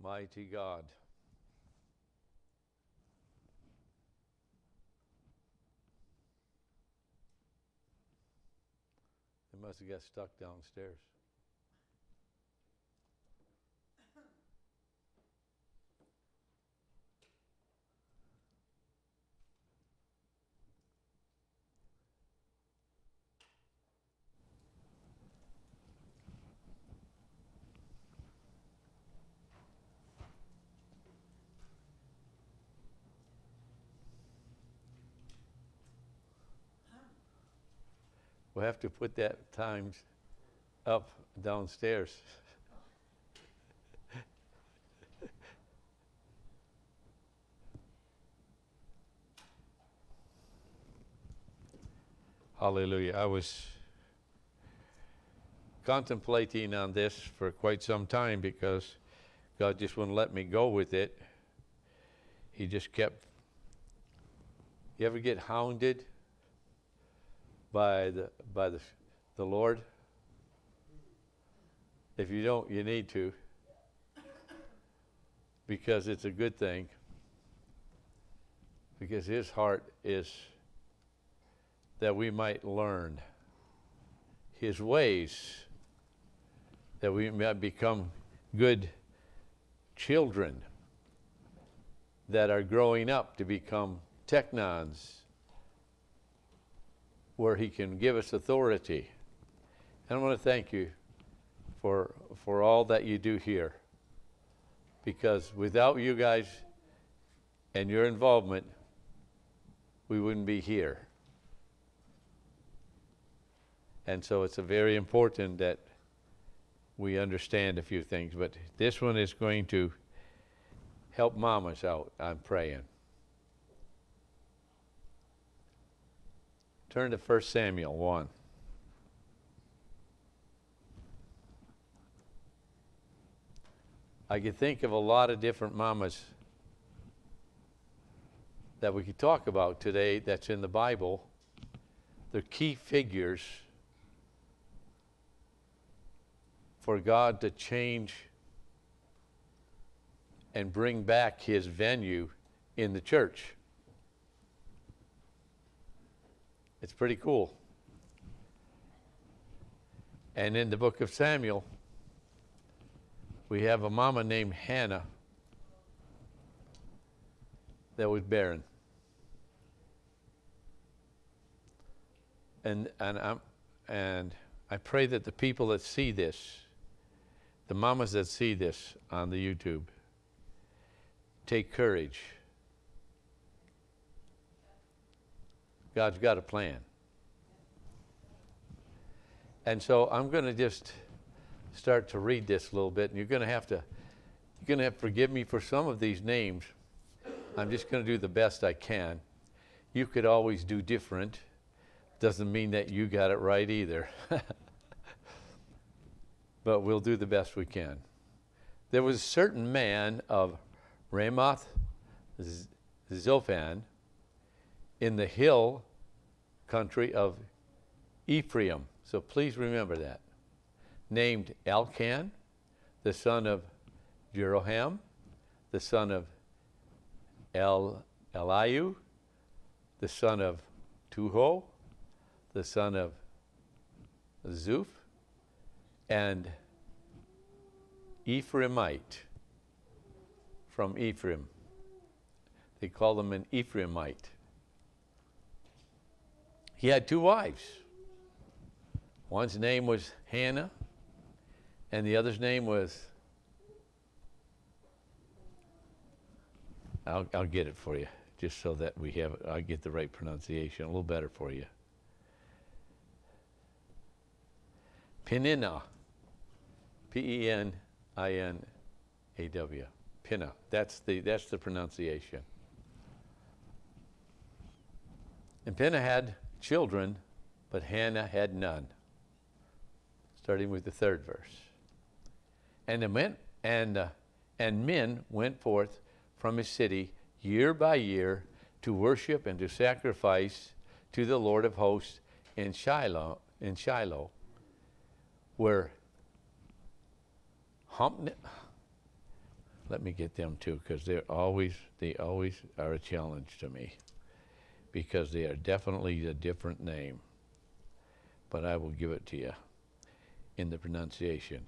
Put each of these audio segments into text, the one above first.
Mighty God. They must have got stuck downstairs. We'll have to put that times up downstairs. Hallelujah. I was contemplating on this for quite some time because God just wouldn't let me go with it. He just kept. You ever get hounded by the Lord? If you don't, you need to, because it's a good thing. Because His heart is that we might learn His ways, that we might become good children that are growing up to become technons, where He can give us authority. And I want to thank you for all that you do here, because without you guys and your involvement, we wouldn't be here. And so it's very important that we understand a few things. But this one is going to help mamas out, I'm praying. Turn to 1 Samuel 1. I could think of a lot of different mamas that we could talk about today that's in the Bible. They're key figures for God to change and bring back His venue in the church. It's pretty cool. And in the book of Samuel, we have a mama named Hannah that was barren. And I pray that the people that see this, the mamas that see this on the YouTube, take courage. God's got a plan. And so I'm going to just start to read this a little bit, and you're going to have to forgive me for some of these names. I'm just going to do the best I can. You could always do different. Doesn't mean that you got it right either. But we'll do the best we can. There was a certain man of Ramoth Zophan in the hill country of Ephraim. So please remember that. Named Elkan, the son of Jeroham, the son of Eliu, the son of Tuho, the son of Zuph, and Ephraimite from Ephraim. They call him an Ephraimite. He had two wives. One's name was Hannah, and the other's name was, I'll get it for you, just so that I get the right pronunciation, a little better for you. Peninnah, P-E-N-I-N-A-W, Pinna. That's the pronunciation. And Pinna had children, but Hannah had none. Starting with the third verse. And men went forth from his city year by year to worship and to sacrifice to the Lord of hosts in Shiloh, where Let me get them too, because they always are a challenge to me, because they are definitely a different name. But I will give it to you in the pronunciation.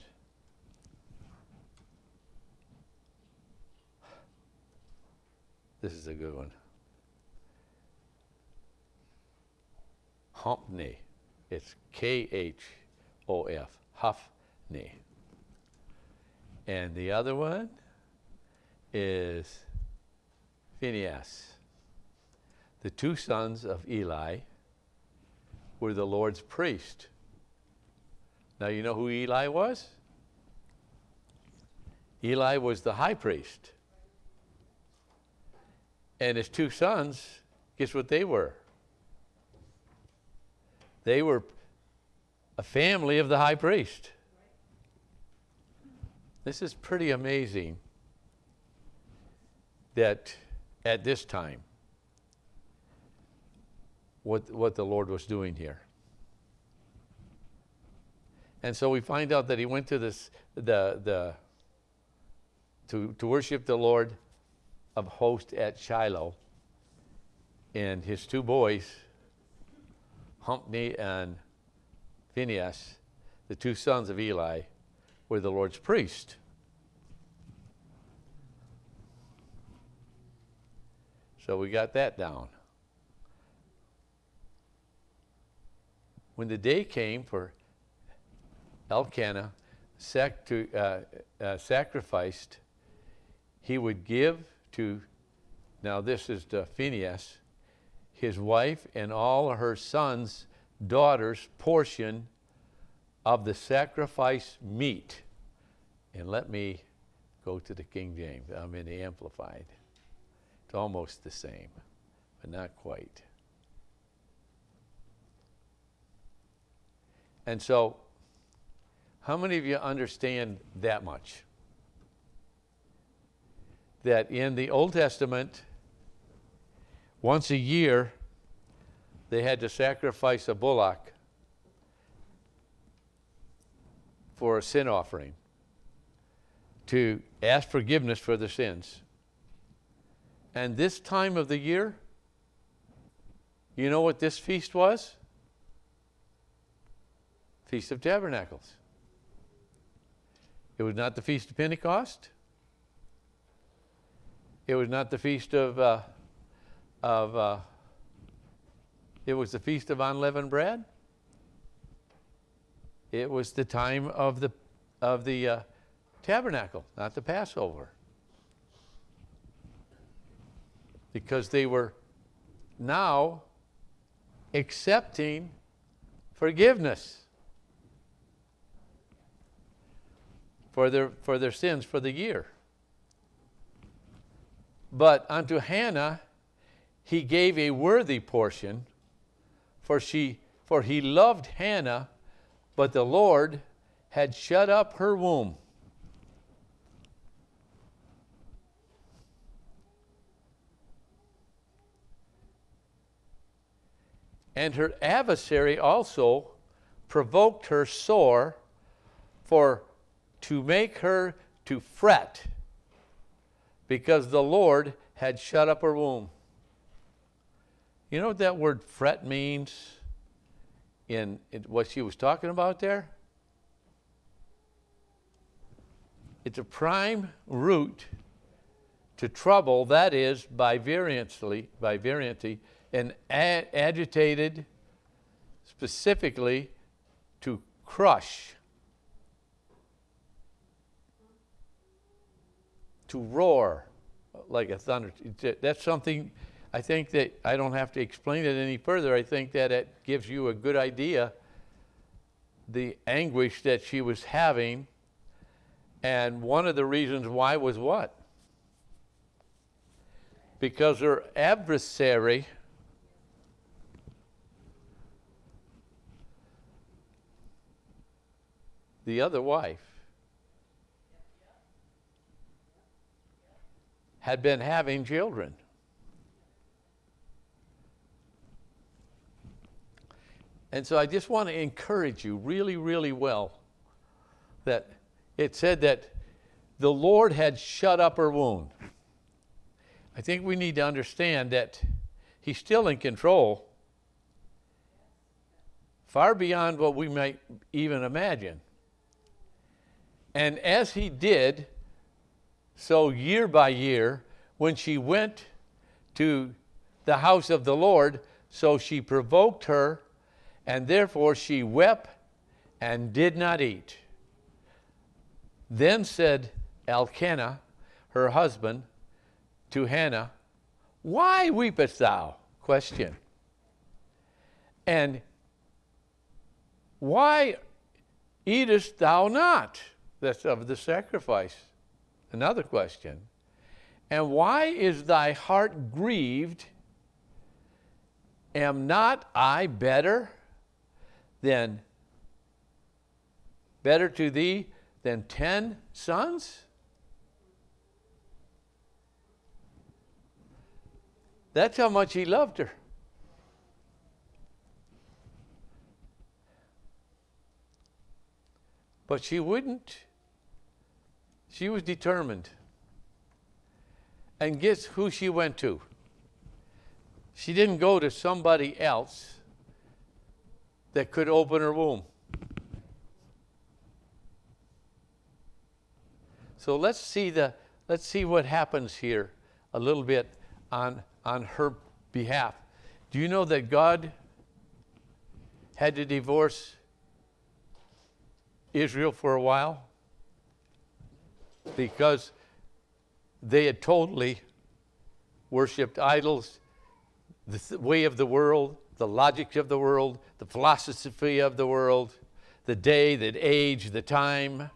This is a good one. Humpney. It's K-H-O-F. Huffney. And the other one is Phinehas. The two sons of Eli were the Lord's priest. Now you know who Eli was? Eli was the high priest. And his two sons, guess what they were? They were a family of the high priest. This is pretty amazing that at this time, what the Lord was doing here. And so we find out that he went to to worship the Lord of hosts at Shiloh, and his two boys, Humpney and Phinehas, the two sons of Eli, were the Lord's priest. So we got that down. When the day came for Elkanah sacrificed, he would give to, now this is to Phinehas, his wife and all her sons' daughters' portion of the sacrifice meat. And let me go to the King James. I'm in the Amplified. It's almost the same, but not quite. And so, how many of you understand that much? That in the Old Testament, once a year, they had to sacrifice a bullock for a sin offering to ask forgiveness for their sins. And this time of the year, you know what this feast was? Feast of Tabernacles. It was not the Feast of Pentecost. It was not the Feast of it was the Feast of Unleavened Bread. It was the time of the tabernacle, not the Passover. Because they were now accepting forgiveness for their sins for the year. But unto Hannah he gave a worthy portion, for he loved Hannah, but the Lord had shut up her womb. And her adversary also provoked her sore, for to make her to fret, because the Lord had shut up her womb. You know what that word fret means in what she was talking about there? It's a prime root to trouble, that is, by variancy, and agitated specifically to crush, to roar like a thunder. That's something, I think that I don't have to explain it any further. I think that it gives you a good idea the anguish that she was having, and one of the reasons why was what? Because her adversary the other wife had been having children. And so I just want to encourage you really, really well that it said that the Lord had shut up her womb. I think we need to understand that he's still in control, far beyond what we might even imagine. And as he did, so year by year, when she went to the house of the Lord, so she provoked her, and therefore she wept and did not eat. Then said Elkanah, her husband, to Hannah, why weepest thou? Question. And why eatest thou not? That's of the sacrifice. Another question. And why is thy heart grieved? Am not I better to thee than 10 sons? That's how much he loved her. But she wouldn't. She was determined. And guess who she went to? She didn't go to somebody else that could open her womb. So let's see what happens here a little bit on her behalf. Do you know that God had to divorce Israel for a while? Because they had totally worshipped idols, the way of the world, the logic of the world, the philosophy of the world, the day, the age, the time,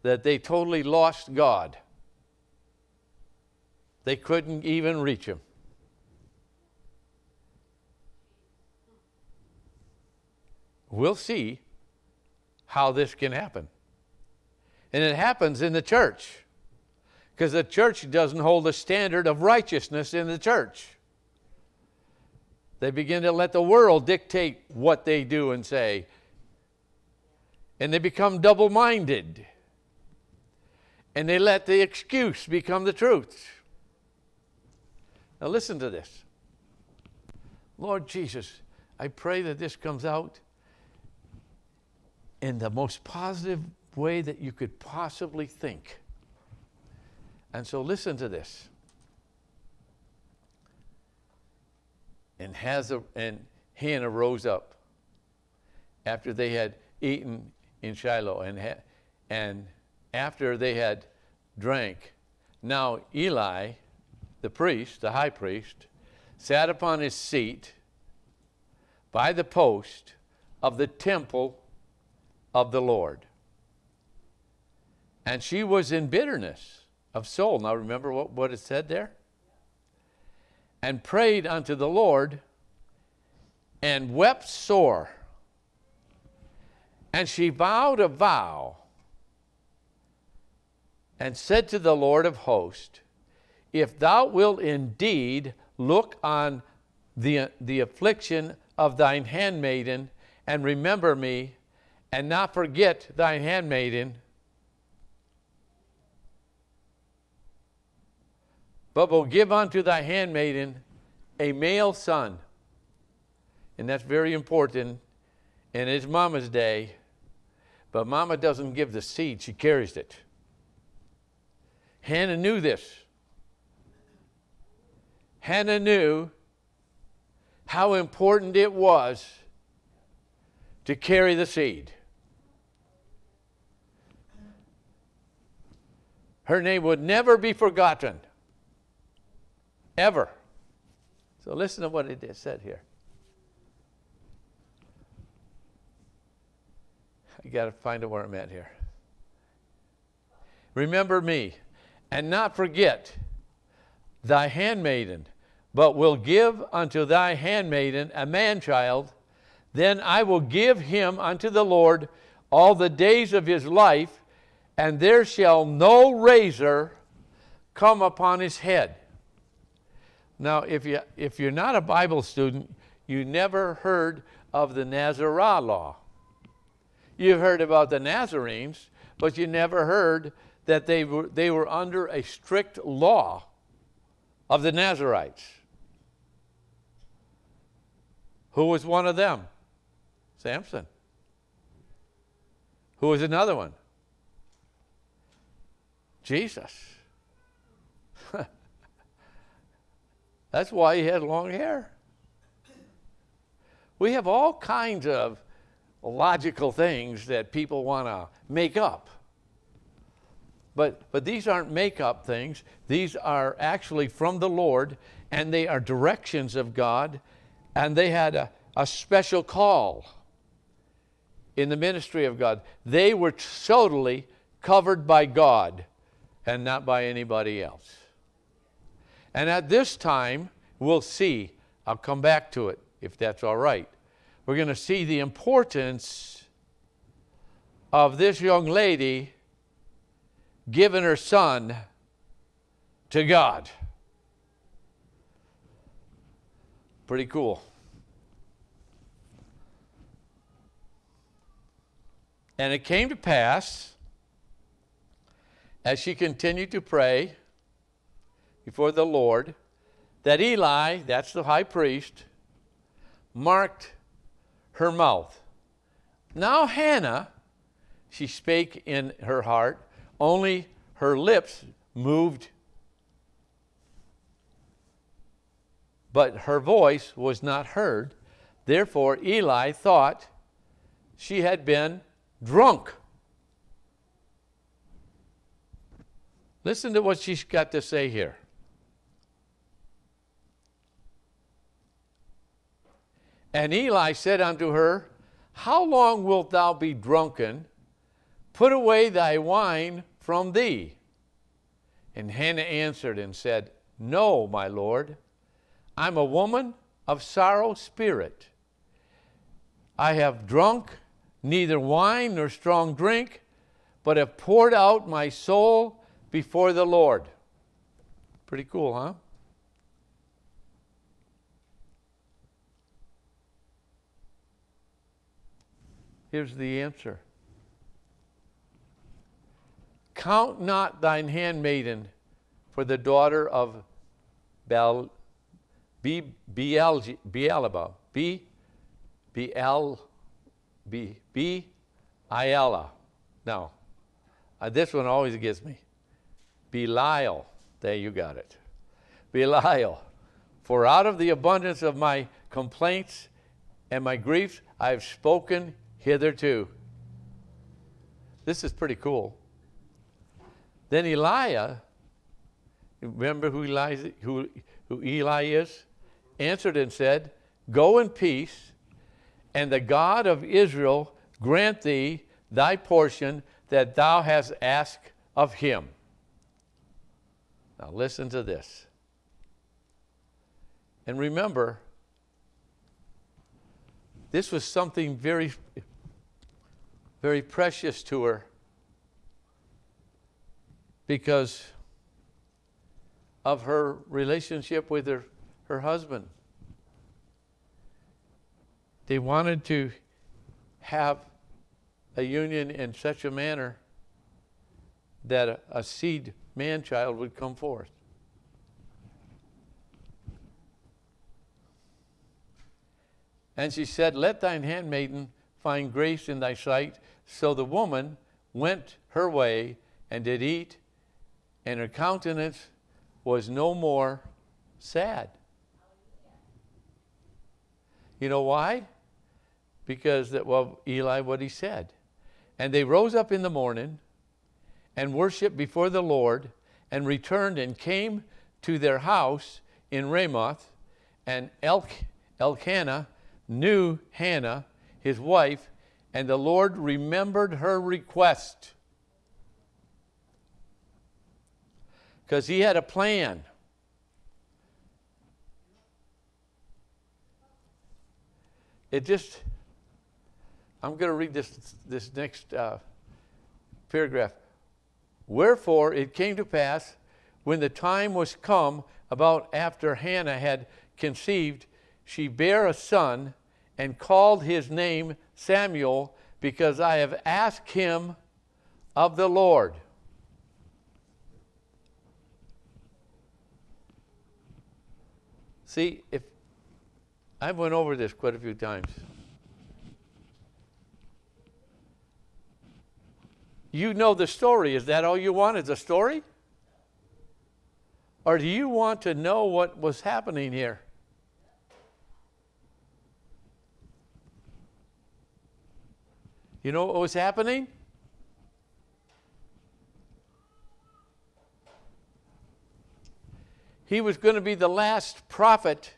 that they totally lost God. They couldn't even reach him. We'll see how this can happen. And it happens in the church, because the church doesn't hold a standard of righteousness in the church. They begin to let the world dictate what they do and say. And they become double-minded. And they let the excuse become the truth. Now listen to this. Lord Jesus, I pray that this comes out in the most positive way that you could possibly think. And so listen to this. And Hannah rose up after they had eaten in Shiloh, and after they had drank. Now Eli, the priest, the high priest, sat upon his seat by the post of the temple of the Lord. And she was in bitterness of soul. Now remember what it said there? And prayed unto the Lord, and wept sore. And she vowed a vow, and said to the Lord of hosts, if thou wilt indeed look on the affliction of thine handmaiden, and remember me, and not forget thine handmaiden, but will give unto thy handmaiden a male son. And that's very important in his mama's day. But mama doesn't give the seed, she carries it. Hannah knew this. Hannah knew how important it was to carry the seed. Her name would never be forgotten. Ever. So listen to what it is said here. I got to find out where I'm at here. Remember me, and not forget thy handmaiden, but will give unto thy handmaiden a man-child. Then I will give him unto the Lord all the days of his life, and there shall no razor come upon his head. Now, if you're not a Bible student, you never heard of the Nazarene law. You've heard about the Nazarenes, but you never heard that they were under a strict law of the Nazarites. Who was one of them? Samson. Who was another one? Jesus. That's why he had long hair. We have all kinds of logical things that people want to make up. But these aren't make-up things. These are actually from the Lord, and they are directions of God, and they had a special call in the ministry of God. They were totally covered by God and not by anybody else. And at this time, we'll see, I'll come back to it if that's all right. We're going to see the importance of this young lady giving her son to God. Pretty cool. And it came to pass, as she continued to pray before the Lord, that Eli, that's the high priest, marked her mouth. Now Hannah, she spake in her heart, only her lips moved, but her voice was not heard. Therefore Eli thought she had been drunk. Listen to what she's got to say here. And Eli said unto her, How long wilt thou be drunken? Put away thy wine from thee. And Hannah answered and said, No, my Lord, I'm a woman of sorrow spirit. I have drunk neither wine nor strong drink, but have poured out my soul before the Lord. Pretty cool, huh? Here's the answer. Count not thine handmaiden for the daughter of Beelzebub. No, this one always gets me. Belial. There, you got it. Belial. For out of the abundance of my complaints and my griefs, I have spoken hitherto. This is pretty cool. Then Eli, remember who Eli is? Answered and said, Go in peace, and the God of Israel grant thee thy portion that thou hast asked of him. Now listen to this. And remember, this was something very, very precious to her because of her relationship with her husband. They wanted to have a union in such a manner that a seed man-child would come forth. And she said, Let thine handmaiden find grace in thy sight. So the woman went her way and did eat, and her countenance was no more sad. You know why? Because Eli, what he said. And they rose up in the morning and worshiped before the Lord, and returned and came to their house in Ramoth. And Elkanah knew Hannah, his wife, and the Lord remembered her request. Because he had a plan. I'm going to read this next paragraph. Wherefore it came to pass, when the time was come, about after Hannah had conceived, she bare a son, and called his name Samuel, because I have asked him of the Lord. See, if I went over this quite a few times. You know the story. Is that all you want, is a story? Or do you want to know what was happening here? You know what was happening? He was going to be the last prophet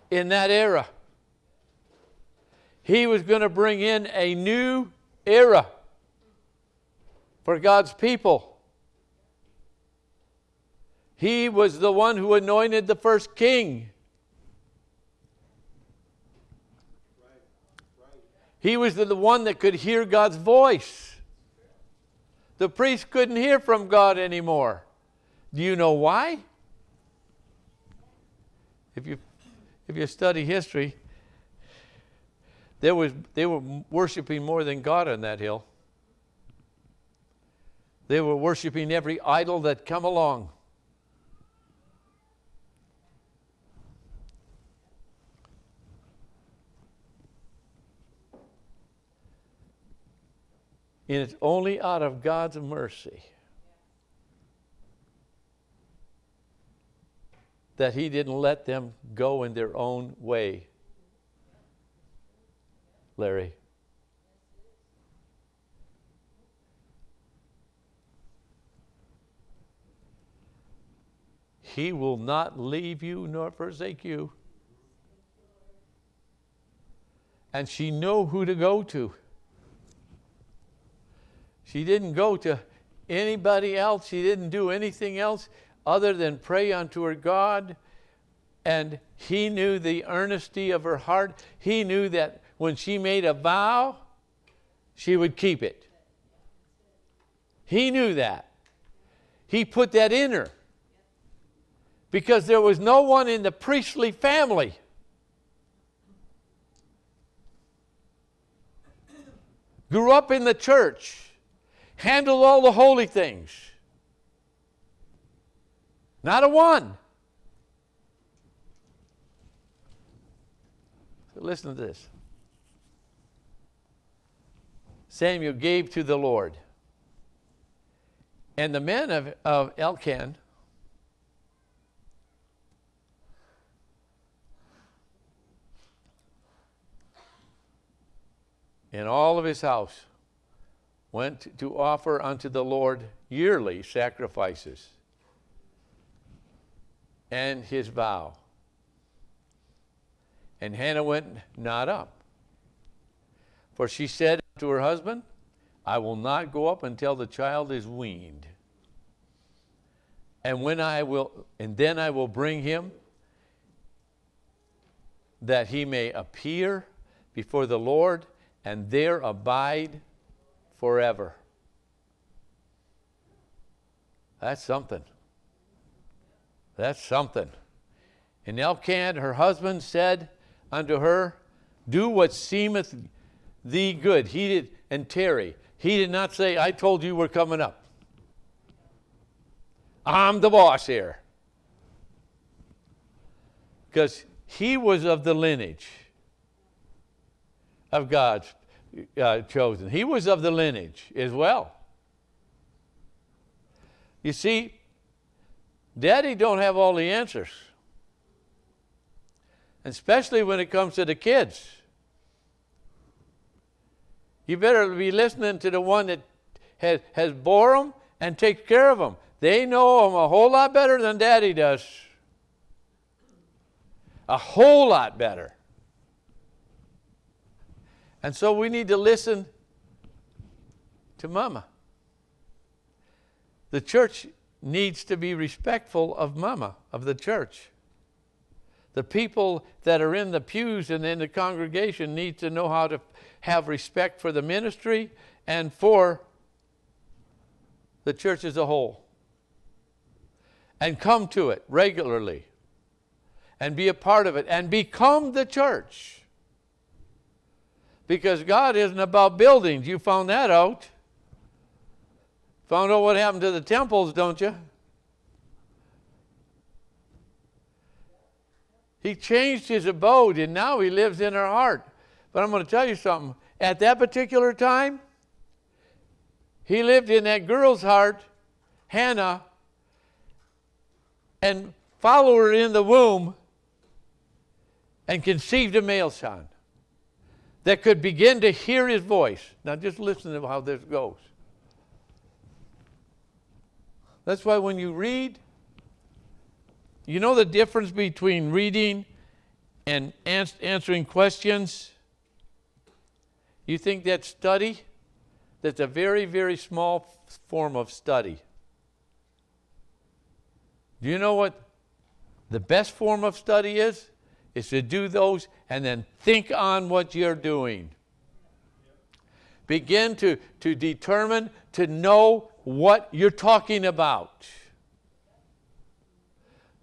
in that era. He was going to bring in a new era for God's people. He was the one who anointed the first king. He was the one that could hear God's voice. The priest couldn't hear from God anymore. Do you know why? If you study history, they were worshiping more than God on that hill. They were worshiping every idol that come along. And it's only out of God's mercy that He didn't let them go in their own way. Larry. He will not leave you nor forsake you. And she knew who to go to. She didn't go to anybody else. She didn't do anything else other than pray unto her God. And He knew the earnesty of her heart. He knew that when she made a vow, she would keep it. He knew that. He put that in her. Because there was no one in the priestly family grew up in the church, handled all the holy things. Not a one. So listen to this. Samuel gave to the Lord. And the men of Elkan and all of his house went to offer unto the Lord yearly sacrifices and his vow. And Hannah went not up. For she said to her husband, I will not go up until the child is weaned. And then I will bring him, that he may appear before the Lord and there abide forever. That's something. That's something. And Elkan, her husband, said unto her, do what seemeth thee good. He did, and Terry. He did not say, I told you we're coming up. I'm the boss here. Because he was of the lineage of God's chosen. He was of the lineage as well. You see, Daddy don't have all the answers. Especially when it comes to the kids. You better be listening to the one that has bore them and takes care of them. They know them a whole lot better than Daddy does. A whole lot better. And so we need to listen to Mama. The church needs to be respectful of Mama, of the church. The people that are in the pews and in the congregation need to know how to have respect for the ministry and for the church as a whole. And come to it regularly. And be a part of it. And become the church. Because God isn't about buildings. You found that out. Found out what happened to the temples, don't you? He changed his abode, and now he lives in our heart. But I'm going to tell you something. At that particular time, he lived in that girl's heart, Hannah, and followed her in the womb and conceived a male son that could begin to hear his voice. Now just listen to how this goes. That's why when you read, you know the difference between reading and answering questions? You think that's study? That's a very, very small form of study. Do you know what the best form of study is? Is to do those and then think on what you're doing. Begin to determine, to know what you're talking about.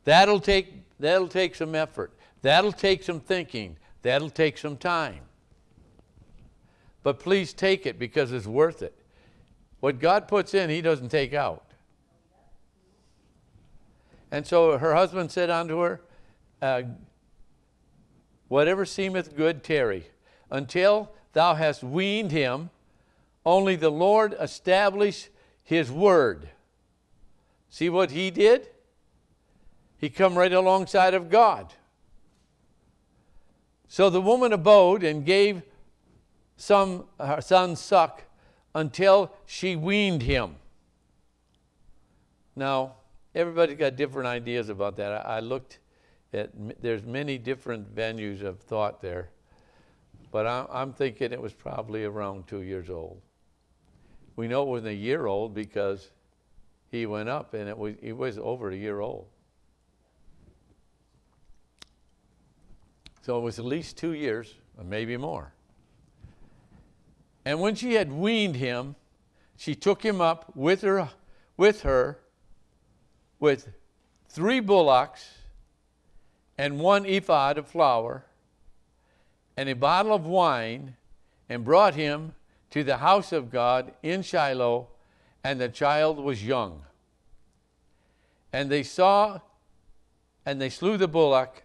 That'll take some effort. That'll take some thinking. That'll take some time. But please take it because it's worth it. What God puts in, he doesn't take out. And so her husband said unto her, whatever seemeth good, tarry, until thou hast weaned him. Only the Lord establish his word. See what he did? He come right alongside of God. So the woman abode and gave her son suck until she weaned him. Now, everybody's got different ideas about that. I looked at, there's many different venues of thought there. But I'm thinking it was probably around 2 years old. We know it was a year old because he went up and it was over a year old. So it was at least 2 years, or maybe more. And when she had weaned him, she took him up with her with 3 bullocks and 1 ephah of flour and a bottle of wine, and brought him to the house of God in Shiloh, and the child was young. And they slew the bullock,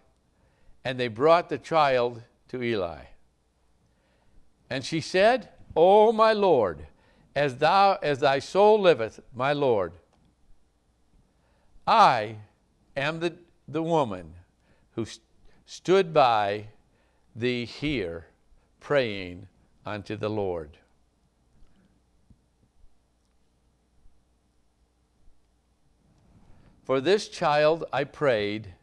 and they brought the child to Eli. And she said, O my Lord, as thy soul liveth, my Lord, I am the woman who stood by thee here, praying unto the Lord. For this child I prayed,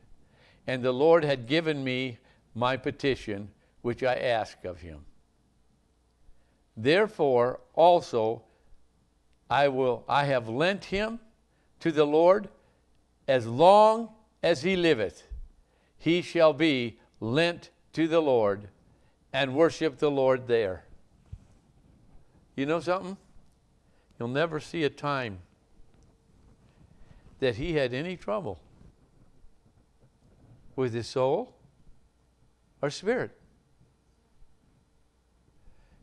and the Lord had given me my petition, which I asked of him. Therefore also I have lent him to the Lord. As long as he liveth, he shall be lent to the Lord, and worship the Lord there. You know something? You'll never see a time that he had any trouble with his soul or spirit.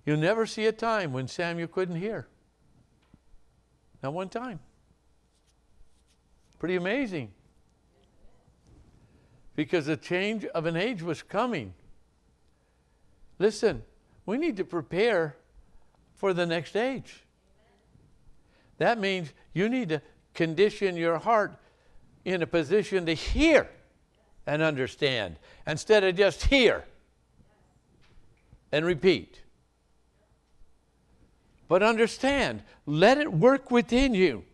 You'll never see a time when Samuel couldn't hear. Not one time. Pretty amazing. Because the change of an age was coming. Listen, we need to prepare for the next age. That means you need to condition your heart in a position to hear and understand instead of just hear and repeat. But understand, let it work within you.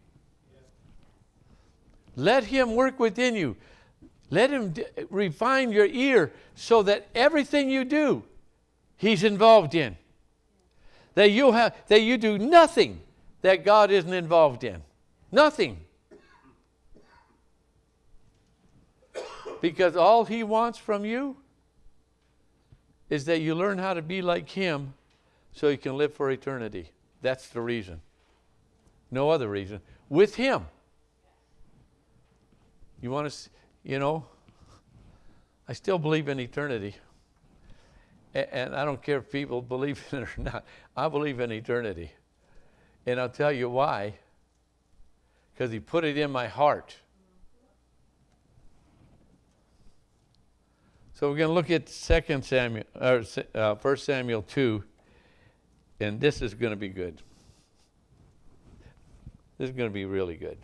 Let him work within you. Let him refine your ear so that everything you do, he's involved in. That you do nothing that God isn't involved in. Nothing. Because all he wants from you is that you learn how to be like him so you can live for eternity. That's the reason. No other reason. With him. You want to, I still believe in eternity. And I don't care if people believe in it or not. I believe in eternity. And I'll tell you why. Because he put it in my heart. So we're going to look at 1 Samuel 2, and this is going to be good. This is going to be really good.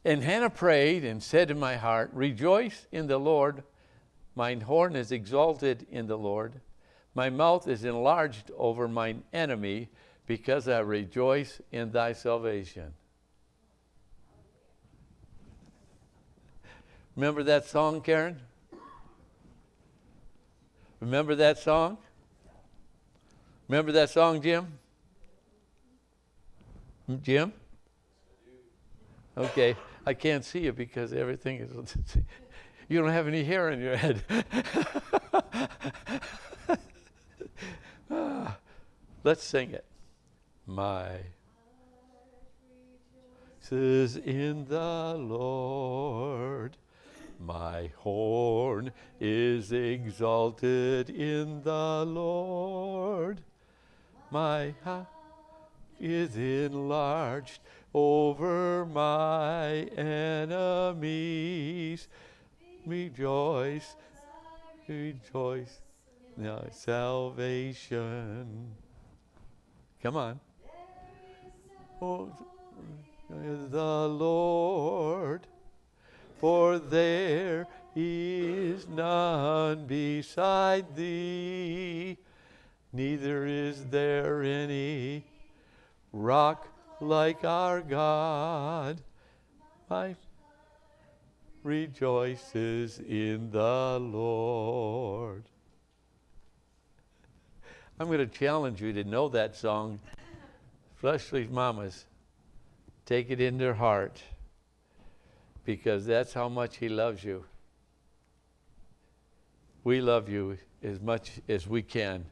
And Hannah prayed and said in my heart, rejoice in the Lord. Mine horn is exalted in the Lord. My mouth is enlarged over mine enemy, because I rejoice in thy salvation. Remember that song, Karen? Remember that song? Remember that song, Jim? Jim? Okay, I can't see you because everything is... You don't have any hair in your head. Let's sing it. My is in the Lord. My horn is exalted in the Lord. My heart is enlarged over my enemies. Rejoice, rejoice, now salvation. Come on. Oh, the Lord, for there is none beside thee, neither is there any rock like our God. My rejoices in the Lord. I'm going to challenge you to know that song. Fleshly mamas, take it in their heart, because that's how much he loves you. We love you as much as we can,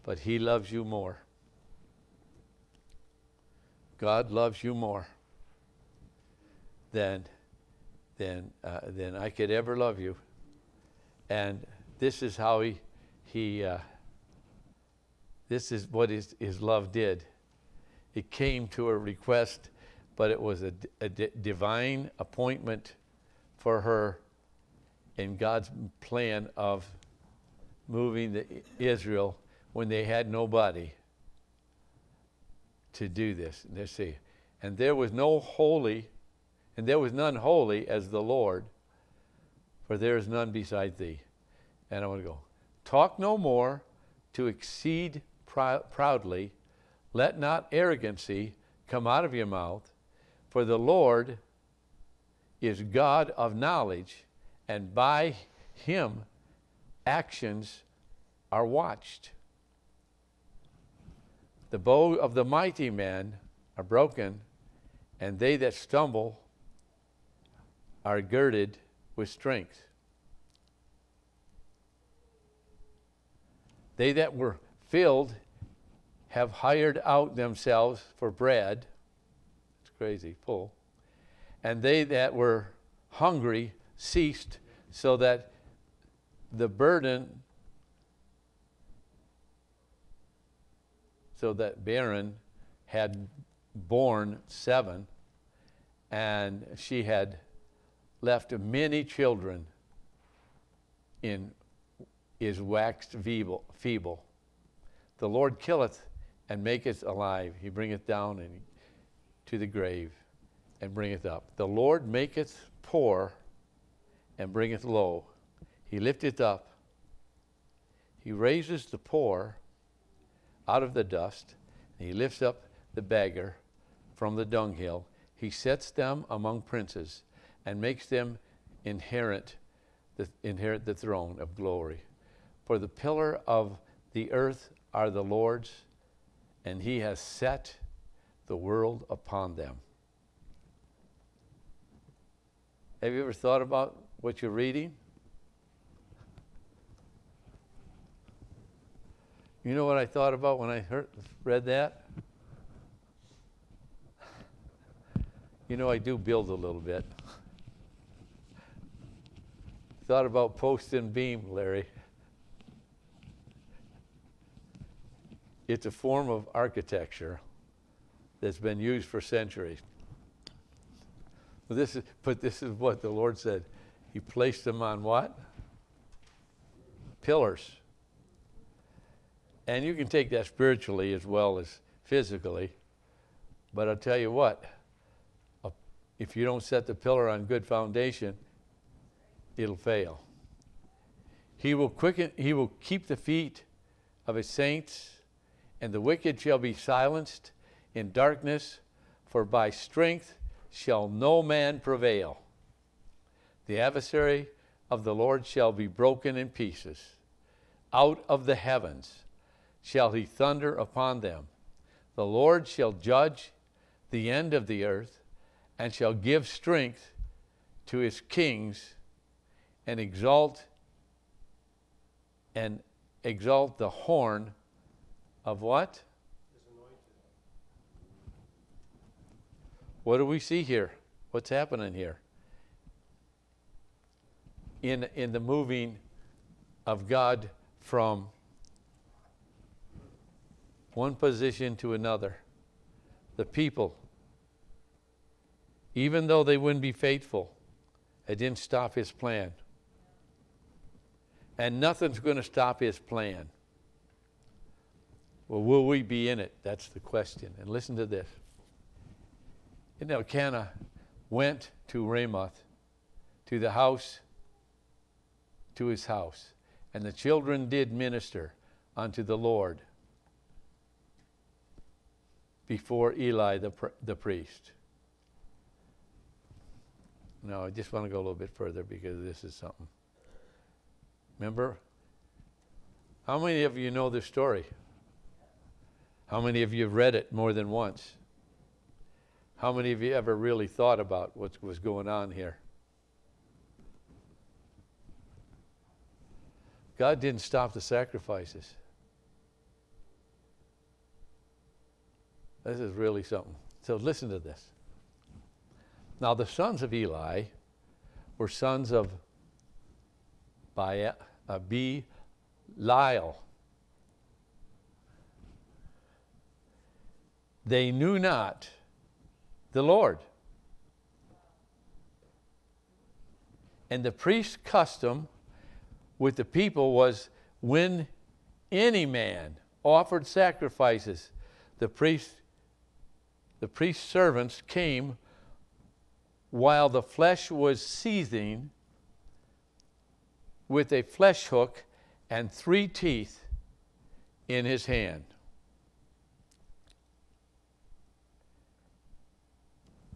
but he loves you more. God loves you more than I could ever love you. And this is how this is what his love did. It came to a request, but it was a divine appointment for her in God's plan of moving Israel when they had nobody to do this. Let's see. And there was none holy as the Lord, for there is none beside thee. And I want to go. Talk no more to exceed proudly. Let not arrogancy come out of your mouth, for the Lord is God of knowledge, and by him actions are watched. The bow of the mighty man are broken, and they that stumble are girded with strength. They that were filled have hired out themselves for bread. It's crazy, full. And they that were hungry ceased, so that the burden, so that barren had borne 7, and she had left many children is waxed feeble. The Lord killeth and maketh alive. He bringeth down to the grave and bringeth up. The Lord maketh poor and bringeth low. He lifteth up. He raises the poor out of the dust. And he lifts up the beggar from the dunghill. He sets them among princes and makes them inherit the throne of glory. For the pillar of the earth are the Lord's, and he has set the world upon them. Have you ever thought about what you're reading? You know what I thought about when I read that? You know, I do build a little bit. Thought about post and beam, Larry. It's a form of architecture that's been used for centuries. But this is what the Lord said. He placed them on what? Pillars. And you can take that spiritually as well as physically. But I'll tell you what, if you don't set the pillar on good foundation, it'll fail. He will keep the feet of his saints, and the wicked shall be silenced in darkness, for by strength shall no man prevail. The adversary of the Lord shall be broken in pieces. Out of the heavens shall he thunder upon them. The Lord shall judge the end of the earth, and shall give strength to his kings, and exalt the horn of what? What do we see here? What's happening here? In the moving of God from one position to another, the people, even though they wouldn't be faithful, it didn't stop his plan. And nothing's going to stop his plan. Well, will we be in it? That's the question. And listen to this. And Elkanah went to Ramoth, to the house, to his house. And the children did minister unto the Lord before Eli the priest. No, I just want to go a little bit further because this is something. Remember? How many of you know this story? How many of you have read it more than once? How many of you ever really thought about what was going on here? God didn't stop the sacrifices. This is really something. So listen to this. Now the sons of Eli were sons of Belial. They knew not the Lord. And the priest's custom with the people was when any man offered sacrifices, the priest's servants came while the flesh was seething with a flesh hook and 3 teeth in his hand.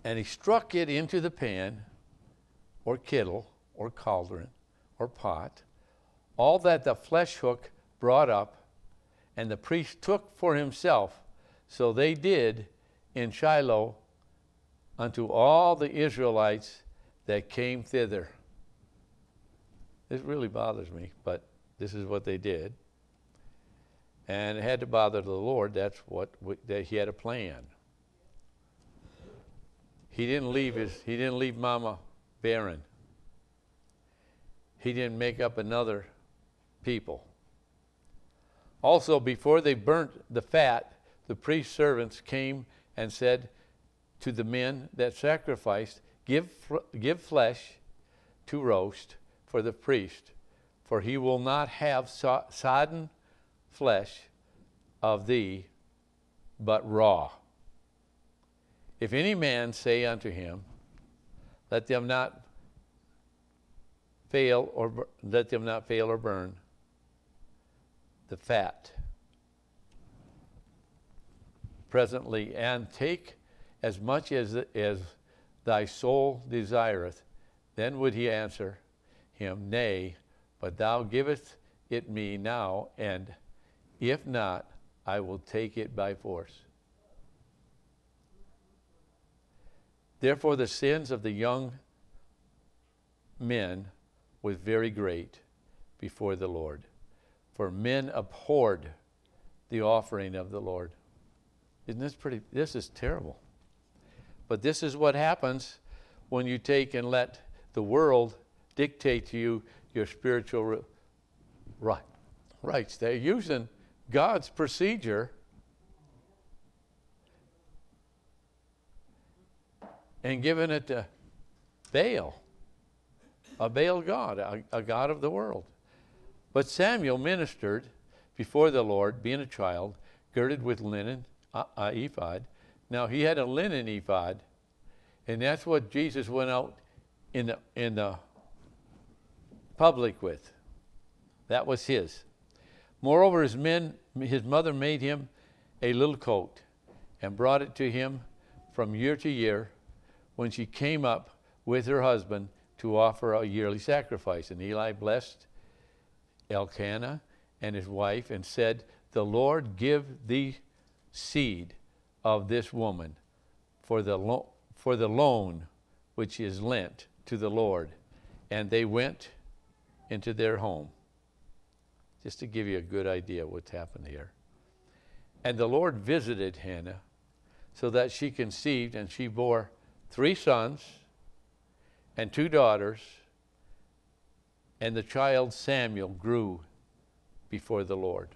And he struck it into the pan, or kettle, or cauldron, or pot, all that the flesh hook brought up, and the priest took for himself. So they did in Shiloh unto all the Israelites that came thither. This really bothers me, but this is what they did. And it had to bother the Lord. That's what that he had a plan. He didn't leave Mama barren. He didn't make up another people. Also, before they burnt the fat, the priest's servants came and said to the men that sacrificed, give flesh to roast for the priest, for he will not have sodden flesh of thee, but raw. If any man say unto him, let them not fail or burn the fat presently, and take as much as thy soul desireth, then would he answer him, Nay, but thou givest it me now, and if not, I will take it by force. Therefore the sins of the young men was very great before the Lord, for men abhorred the offering of the Lord. Isn't this pretty? This is terrible. But this is what happens when you take and let the world dictate to you your spiritual rights. They're using God's procedure and given it to Baal, a Baal god, a god of the world. But Samuel ministered before the Lord, being a child, girded with linen, ephod. Now he had a linen ephod, and that's what Jesus went out in the public with. That was his. Moreover, his mother made him a little coat and brought it to him from year to year when she came up with her husband to offer a yearly sacrifice. And Eli blessed Elkanah and his wife and said, "The Lord give thee seed of this woman for the loan which is lent to the Lord." And they went into their home. Just to give you a good idea of what's happened here. And the Lord visited Hannah so that she conceived, and she bore 3 sons and 2 daughters, and the child Samuel grew before the Lord.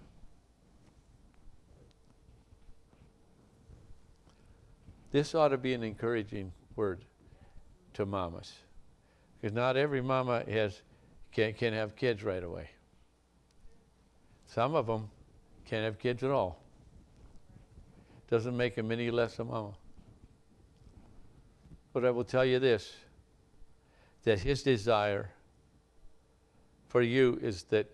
This ought to be an encouraging word to mamas, because not every mama can have kids right away. Some of them can't have kids at all. Doesn't make them any less a mama. But I will tell you this, that his desire for you is that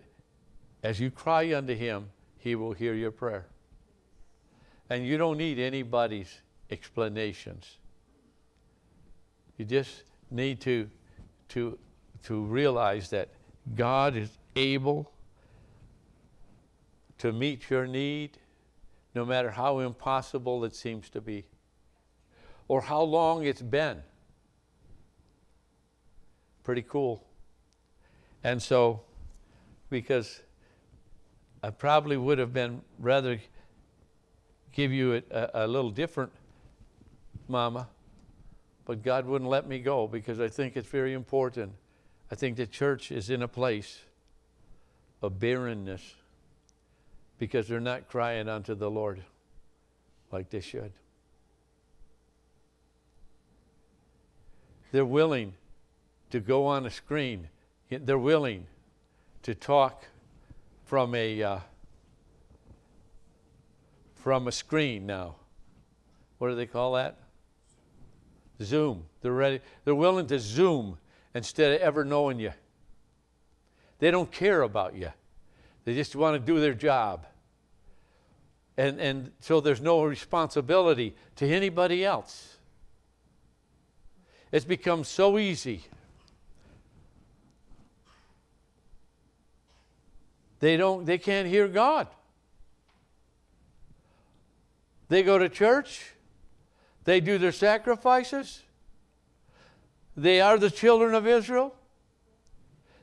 as you cry unto him, he will hear your prayer. And you don't need anybody's explanations. You just need to realize that God is able to meet your need, no matter how impossible it seems to be, or how long it's been. Pretty cool. And so, because I probably would have been rather give you a little different mama, but God wouldn't let me go because I think it's very important. I think the church is in a place of barrenness because they're not crying unto the Lord like they should. They're willing to go on a screen. They're willing to talk from a screen now. What do they call that? Zoom. They're ready. They're willing to Zoom instead of ever knowing you. They don't care about you. They just want to do their job. And so there's no responsibility to anybody else. It's become so easy. They can't hear God. They go to church. They do their sacrifices. They are the children of Israel.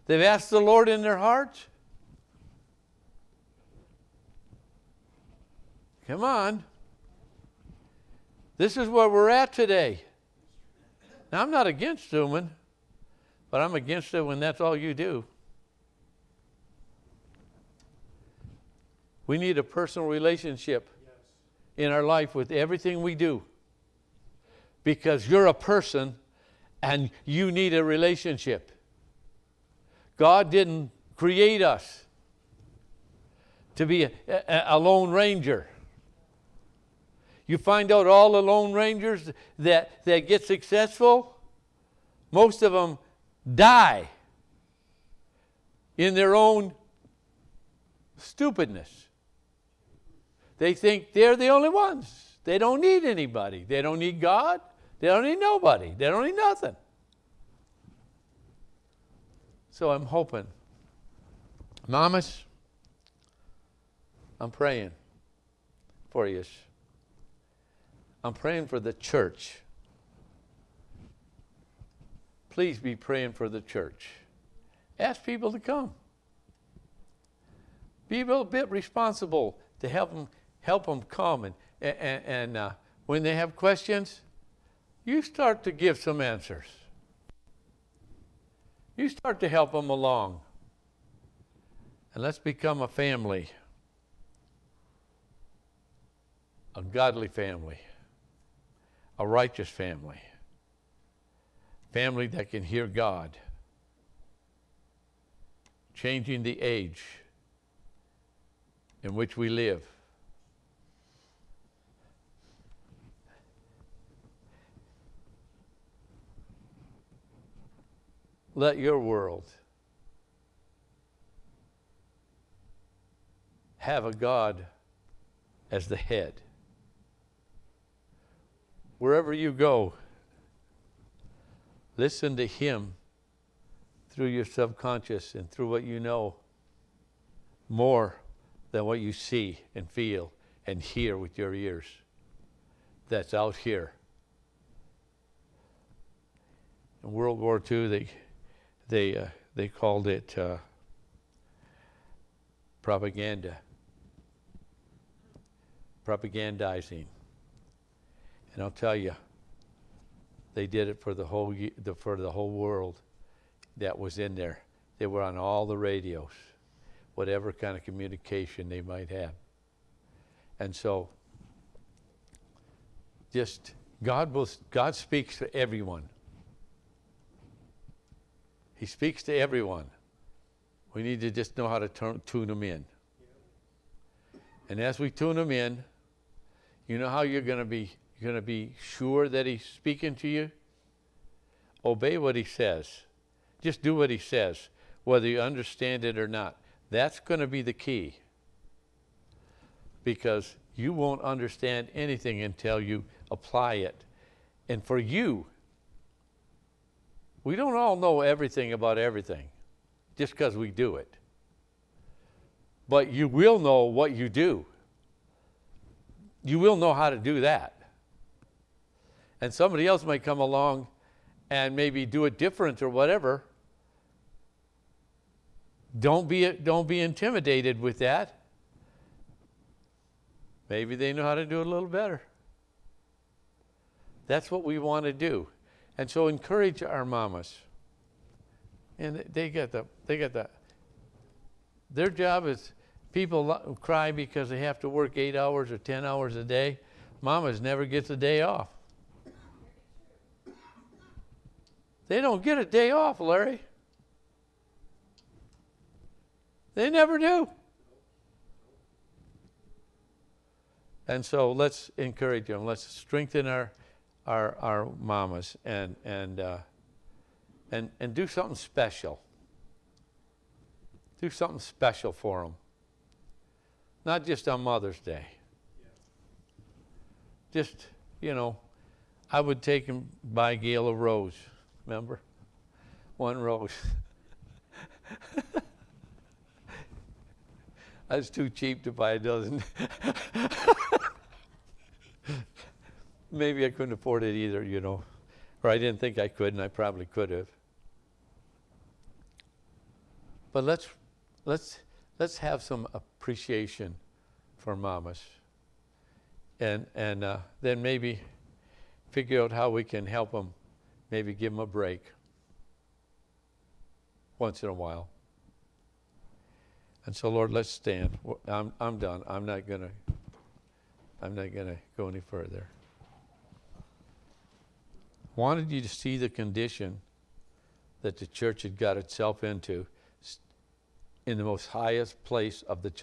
They've asked the Lord in their hearts. Come on. This is where we're at today. Now, I'm not against Zooming, but I'm against it when that's all you do. We need a personal relationship in our life with everything we do. Because you're a person and you need a relationship. God didn't create us to be a lone ranger. You find out all the lone rangers that get successful, most of them die in their own stupidness. They think they're the only ones. They don't need anybody. They don't need God. They don't need nobody. They don't need nothing. So I'm hoping. Mamas, I'm praying for you. I'm praying for the church. Please be praying for the church. Ask people to come. Be a little bit responsible to help them come. And when they have questions, you start to give some answers. You start to help them along. And let's become a family. A godly family. A righteous family. Family that can hear God. Changing the age in which we live. Let your world have a God as the head. Wherever you go, listen to Him through your subconscious and through what you know more than what you see and feel and hear with your ears. That's out here. In World War II, they called it propaganda, propagandizing. And I'll tell you, they did it for the whole world that was in there. They were on all the radios, whatever kind of communication they might have. And so, just God speaks to everyone. He speaks to everyone. We need to just know how to tune them in. And as we tune them in, you know how you're going to be sure that He's speaking to you? Obey what He says. Just do what He says, whether you understand it or not. That's going to be the key. Because you won't understand anything until you apply it. And for you, we don't all know everything about everything just because we do it. But you will know what you do. You will know how to do that. And somebody else might come along and maybe do it different or whatever. Don't be intimidated with that. Maybe they know how to do it a little better. That's what we want to do. And so encourage our mamas. And they get their job is, people cry because they have to work 8 hours or 10 hours a day. Mamas never gets a day off. They don't get a day off, Larry. They never do. And so let's encourage them. Let's strengthen our mamas and do something special. Do something special for them. Not just on Mother's Day. Just, I would take them buy Gail a rose. Remember? One rose. I was too cheap to buy a dozen. Maybe I couldn't afford it either, or I didn't think I could, and I probably could have. But let's have some appreciation for mamas, and then maybe figure out how we can help them. Maybe give them a break once in a while. And so, Lord, let's stand. I'm done. I'm not gonna go any further. Wanted you to see the condition that the church had got itself into in the most highest place of the church.